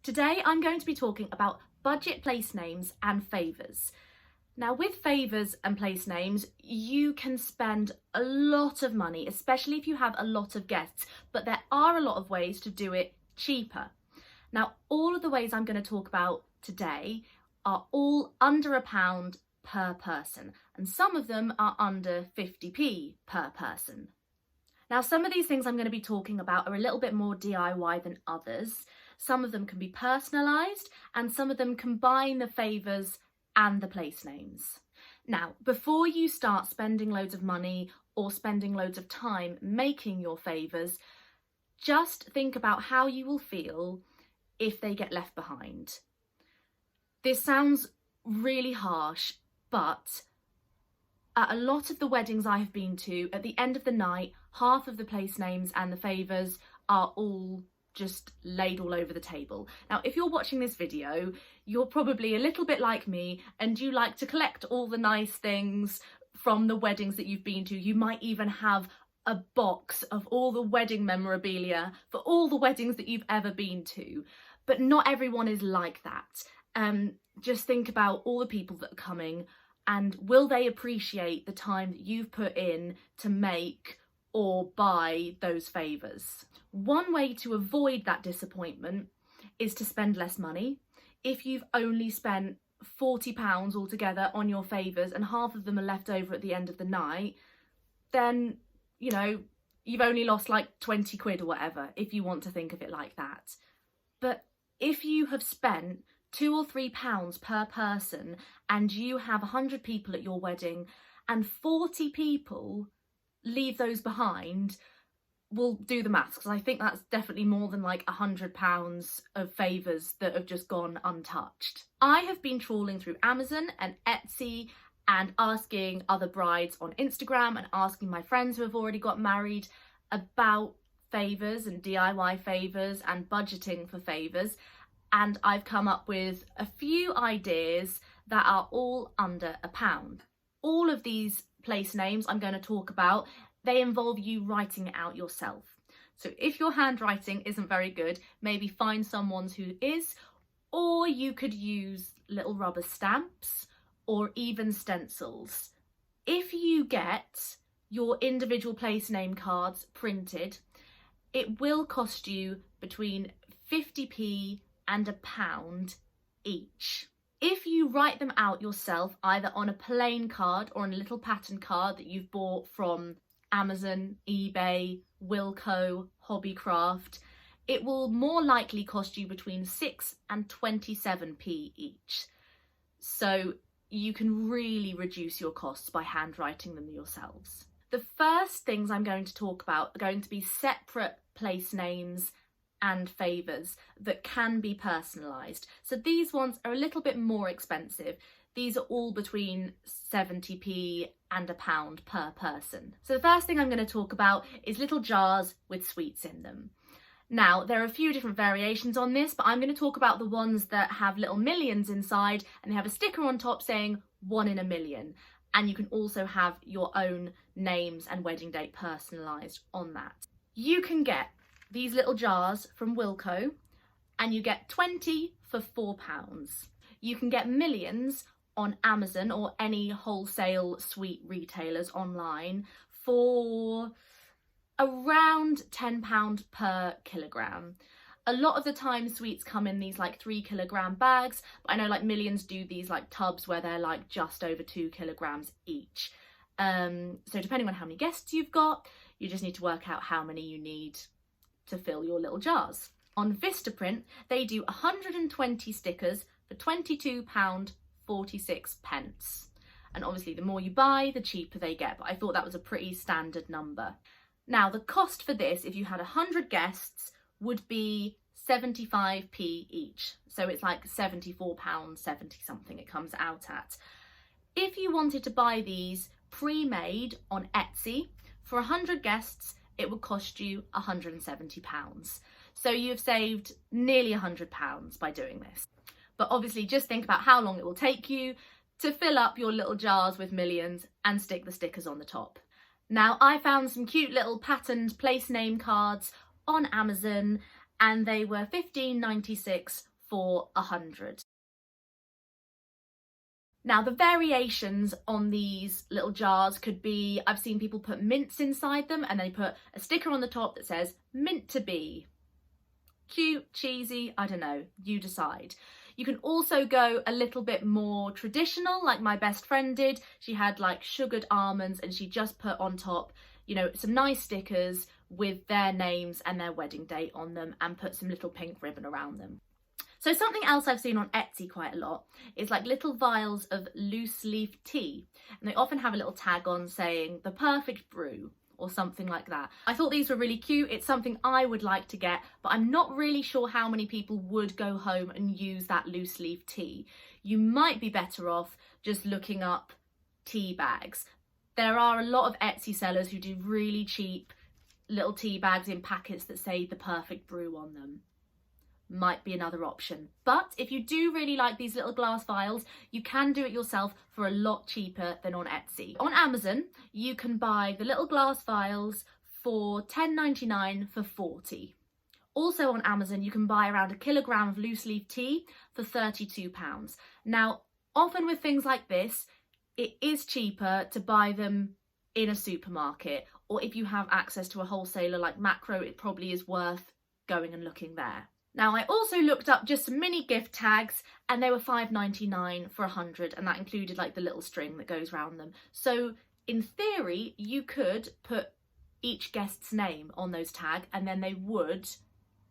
Today I'm going to be talking about budget place names and favours. Now with favours and place names, you can spend a lot of money, especially if you have a lot of guests, but there are a lot of ways to do it cheaper. Now all of the ways I'm going to talk about today are all under £1 per person, and some of them are under 50p per person. Now some of these things I'm going to be talking about are a little bit more DIY than others. Some of them can be personalised and some of them combine the favours and the place names. Now, before you start spending loads of money or spending loads of time making your favours, just think about how you will feel if they get left behind. This sounds really harsh, but at a lot of the weddings I have been to, at the end of the night, half of the place names and the favours are all just laid all over the table. Now, if you're watching this video, you're probably a little bit like me and you like to collect all the nice things from the weddings that you've been to. You might even have a box of all the wedding memorabilia for all the weddings that you've ever been to. But not everyone is like that. Just think about all the people that are coming, and will they appreciate the time that you've put in to make or buy those favours? One way to avoid that disappointment is to spend less money. If you've only spent £40 altogether on your favours and half of them are left over at the end of the night, then, you know, you've only lost like 20 quid or whatever, if you want to think of it like that. But if you have spent £2 or £3 per person and you have 100 people at your wedding and 40 people leave those behind, we'll do the maths, because I think that's definitely more than like £100 of favours that have just gone untouched. I have been trawling through Amazon and Etsy and asking other brides on Instagram and asking my friends who have already got married about favours and DIY favours and budgeting for favours, and I've come up with a few ideas that are all under £1. All of these place names I'm going to talk about, they involve you writing it out yourself. So if your handwriting isn't very good, maybe find someone who is, or you could use little rubber stamps or even stencils. If you get your individual place name cards printed, it will cost you between 50p and £1 each. If you write them out yourself, either on a plain card or on a little pattern card that you've bought from Amazon, eBay, Wilko, Hobbycraft, it will more likely cost you between 6 and 27p each. So you can really reduce your costs by handwriting them yourselves. The first things I'm going to talk about are going to be separate place names and favours that can be personalised. So these ones are a little bit more expensive. These are all between 70p and £1 per person. So the first thing I'm going to talk about is little jars with sweets in them. Now, there are a few different variations on this, but I'm going to talk about the ones that have little millions inside and they have a sticker on top saying 1 in a million. And you can also have your own names and wedding date personalised on that. You can get these little jars from Wilko and you get 20 for £4. You can get millions on Amazon or any wholesale sweet retailers online for around £10 per kilogram. A lot of the time sweets come in these like 3 kilogram bags, but I know like Millions do these like tubs where they're like just over 2 kilograms each. So depending on how many guests you've got, you just need to work out how many you need to fill your little jars. On Vistaprint, they do 120 stickers for £22.46. And obviously the more you buy, the cheaper they get, but I thought that was a pretty standard number. Now the cost for this, if you had 100 guests, would be 75p each. So it's like £74.70 something it comes out at. If you wanted to buy these pre-made on Etsy, for 100 guests, it would cost you £170. So you've saved nearly £100 by doing this. But obviously just think about how long it will take you to fill up your little jars with millions and stick the stickers on the top. Now I found some cute little patterned place name cards on Amazon and they were £15.96 for 100. Now the variations on these little jars could be, I've seen people put mints inside them and they put a sticker on the top that says mint to be. Cute, cheesy, I don't know, you decide. You can also go a little bit more traditional, like my best friend did. She had like sugared almonds and she just put on top, you know, some nice stickers with their names and their wedding date on them and put some little pink ribbon around them. So something else I've seen on Etsy quite a lot is like little vials of loose leaf tea. And they often have a little tag on saying the perfect brew or something like that. I thought these were really cute. It's something I would like to get, but I'm not really sure how many people would go home and use that loose leaf tea. You might be better off just looking up tea bags. There are a lot of Etsy sellers who do really cheap little tea bags in packets that say the perfect brew on them. Might be another option. But if you do really like these little glass vials, you can do it yourself for a lot cheaper than on Etsy. On Amazon, you can buy the little glass vials for $10.99 for 40. Also on Amazon, you can buy around 1 kilogram of loose leaf tea for £32. Now, often with things like this, it is cheaper to buy them in a supermarket, or if you have access to a wholesaler like Macro, it probably is worth going and looking there. Now, I also looked up just some mini gift tags and they were $5.99 for 100, and that included like the little string that goes around them. So in theory, you could put each guest's name on those tags and then they would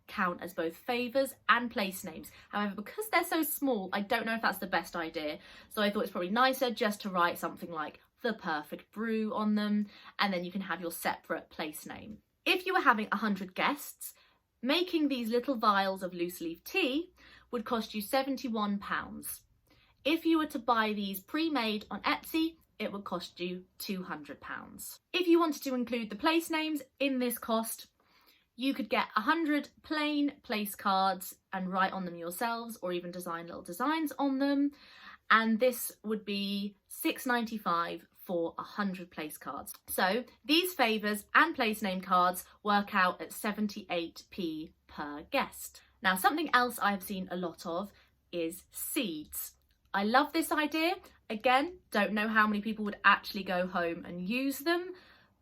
count as both favours and place names. However, because they're so small, I don't know if that's the best idea. So I thought it's probably nicer just to write something like the perfect brew on them, and then you can have your separate place name. If you were having 100 guests, making these little vials of loose leaf tea would cost you £71. If you were to buy these pre-made on Etsy, it would cost you £200. If you wanted to include the place names in this cost, you could get 100 plain place cards and write on them yourselves, or even design little designs on them. And this would be $6.95 for 100 place cards. So these favours and place name cards work out at 78p per guest. Now, something else I've seen a lot of is seeds. I love this idea. Again, don't know how many people would actually go home and use them,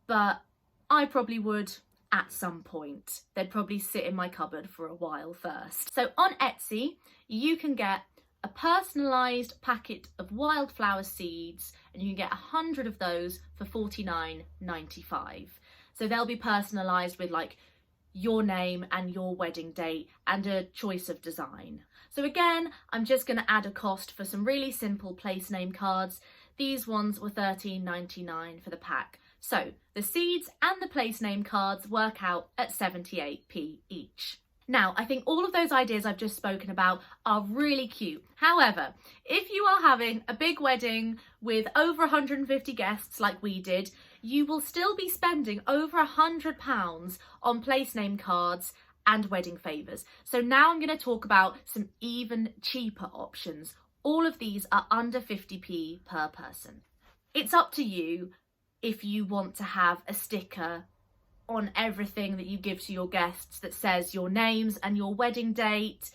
but I probably would at some point. They'd probably sit in my cupboard for a while first. So on Etsy, you can get a personalised packet of wildflower seeds, and you can get 100 of those for $49.95. So they'll be personalised with like your name and your wedding date and a choice of design. So again, I'm just going to add a cost for some really simple place name cards. These ones were $13.99 for the pack. So the seeds and the place name cards work out at 78p each. Now, I think all of those ideas I've just spoken about are really cute. However, if you are having a big wedding with over 150 guests like we did, you will still be spending over £100 on place name cards and wedding favours. So now I'm going to talk about some even cheaper options. All of these are under 50p per person. It's up to you if you want to have a sticker on everything that you give to your guests that says your names and your wedding date,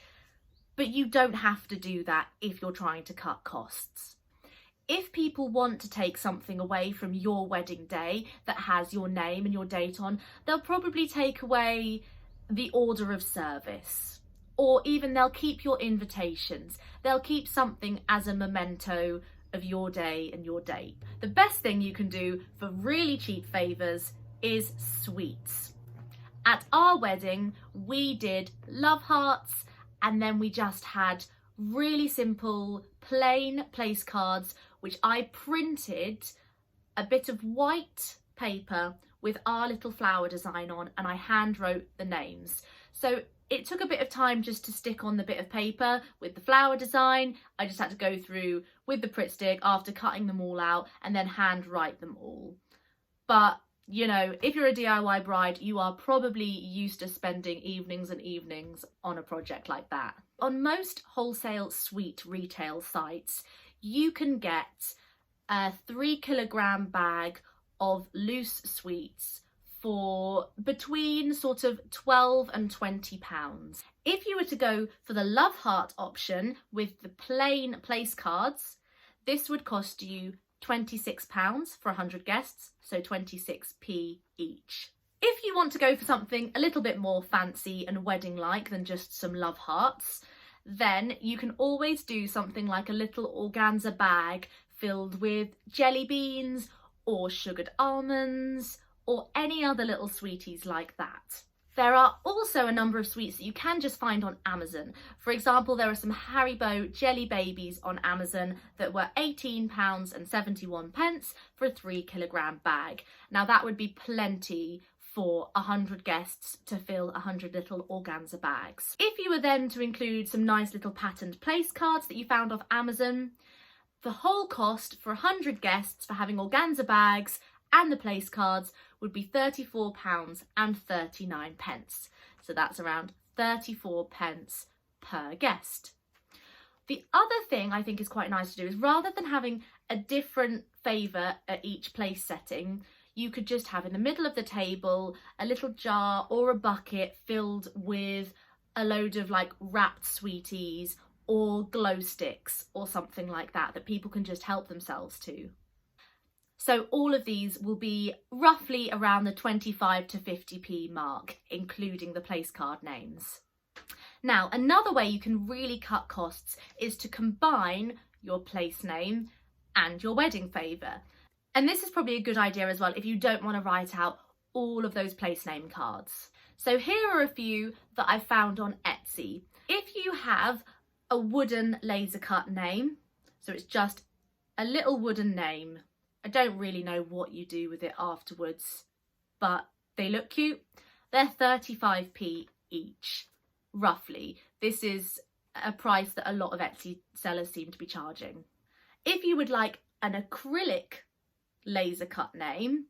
but you don't have to do that if you're trying to cut costs. If people want to take something away from your wedding day that has your name and your date on, they'll probably take away the order of service, or even they'll keep your invitations. They'll keep something as a memento of your day and your date. The best thing you can do for really cheap favours is sweets. At our wedding, we did love hearts, and then we just had really simple plain place cards, which I printed a bit of white paper with our little flower design on, and I hand wrote the names. So it took a bit of time just to stick on the bit of paper with the flower design. I just had to go through with the Pritt stick after cutting them all out and then hand write them all. But you know, if you're a DIY bride, you are probably used to spending evenings and evenings on a project like that. On most wholesale sweet retail sites, you can get a 3 kilogram bag of loose sweets for between sort of £12 and £20. If you were to go for the love heart option with the plain place cards, this would cost you £26 for 100 guests, so 26p each. If you want to go for something a little bit more fancy and wedding-like than just some love hearts, then you can always do something like a little organza bag filled with jelly beans or sugared almonds or any other little sweeties like that. There are also a number of sweets that you can just find on Amazon. For example, there are some Haribo jelly babies on Amazon that were £18.71 for a 3 kilogram bag. Now that would be plenty for 100 guests to fill 100 little organza bags. If you were then to include some nice little patterned place cards that you found off Amazon, the whole cost for 100 guests for having organza bags and the place cards would be £34.39. So that's around 34p per guest. The other thing I think is quite nice to do is, rather than having a different favour at each place setting, you could just have in the middle of the table a little jar or a bucket filled with a load of like wrapped sweeties or glow sticks or something like that that people can just help themselves to. So all of these will be roughly around the 25 to 50p mark, including the place card names. Now, another way you can really cut costs is to combine your place name and your wedding favour. And this is probably a good idea as well if you don't want to write out all of those place name cards. So here are a few that I found on Etsy. If you have a wooden laser cut name, so it's just a little wooden name, I don't really know what you do with it afterwards, but they look cute. They're 35p each, roughly. This is a price that a lot of Etsy sellers seem to be charging. If you would like an acrylic laser cut name,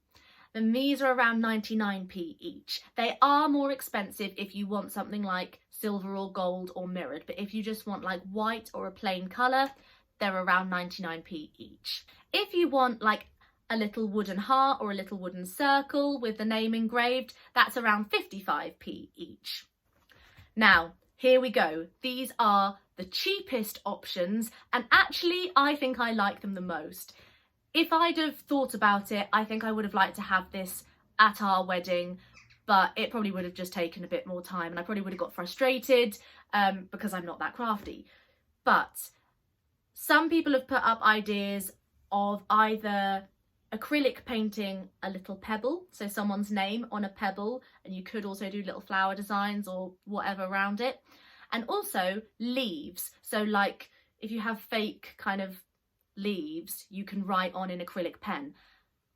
then these are around 99p each. They are more expensive if you want something like silver or gold or mirrored, but if you just want like white or a plain colour, they're around 99p each. If you want like a little wooden heart or a little wooden circle with the name engraved, that's around 55p each. Now, here we go. These are the cheapest options, and actually I think I like them the most. If I'd have thought about it, I think I would have liked to have this at our wedding, but it probably would have just taken a bit more time and I probably would have got frustrated because I'm not that crafty. But some people have put up ideas of either acrylic painting a little pebble, so someone's name on a pebble, and you could also do little flower designs or whatever around it, and also leaves. So like if you have fake kind of leaves, you can write on in acrylic pen.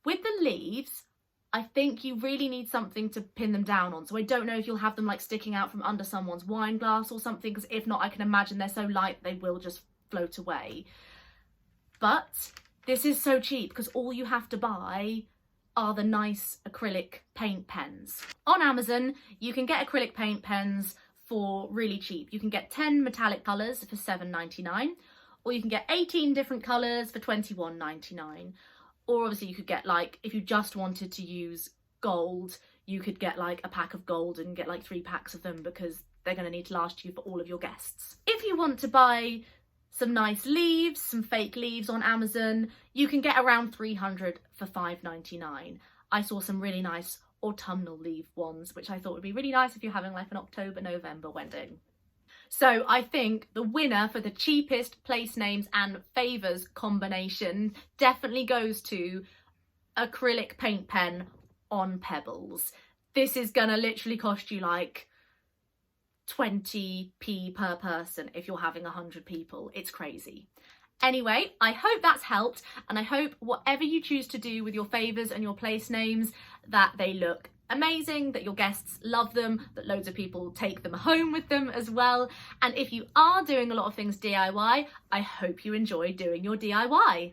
With the leaves, I think you really need something to pin them down on, so I don't know if you'll have them like sticking out from under someone's wine glass or something, because if not, I can imagine they're so light they will just float away. But this is so cheap because all you have to buy are the nice acrylic paint pens. On Amazon, you can get acrylic paint pens for really cheap. You can get 10 metallic colours for £7.99, or you can get 18 different colours for £21.99. Or obviously you could get, like, if you just wanted to use gold, you could get like a pack of gold and get like 3 packs of them because they're going to need to last you for all of your guests. If you want to buy some nice leaves, some fake leaves on Amazon, you can get around 300 for £5.99. I saw some really nice autumnal leaf ones, which I thought would be really nice if you're having like an October-November wedding. So I think the winner for the cheapest place names and favours combination definitely goes to acrylic paint pen on pebbles. This is gonna literally cost you like 20p per person if you're having 100 people. It's crazy. Anyway, I hope that's helped, and I hope whatever you choose to do with your favours and your place names, that they look amazing, that your guests love them, that loads of people take them home with them as well. And if you are doing a lot of things DIY, I hope you enjoy doing your DIY.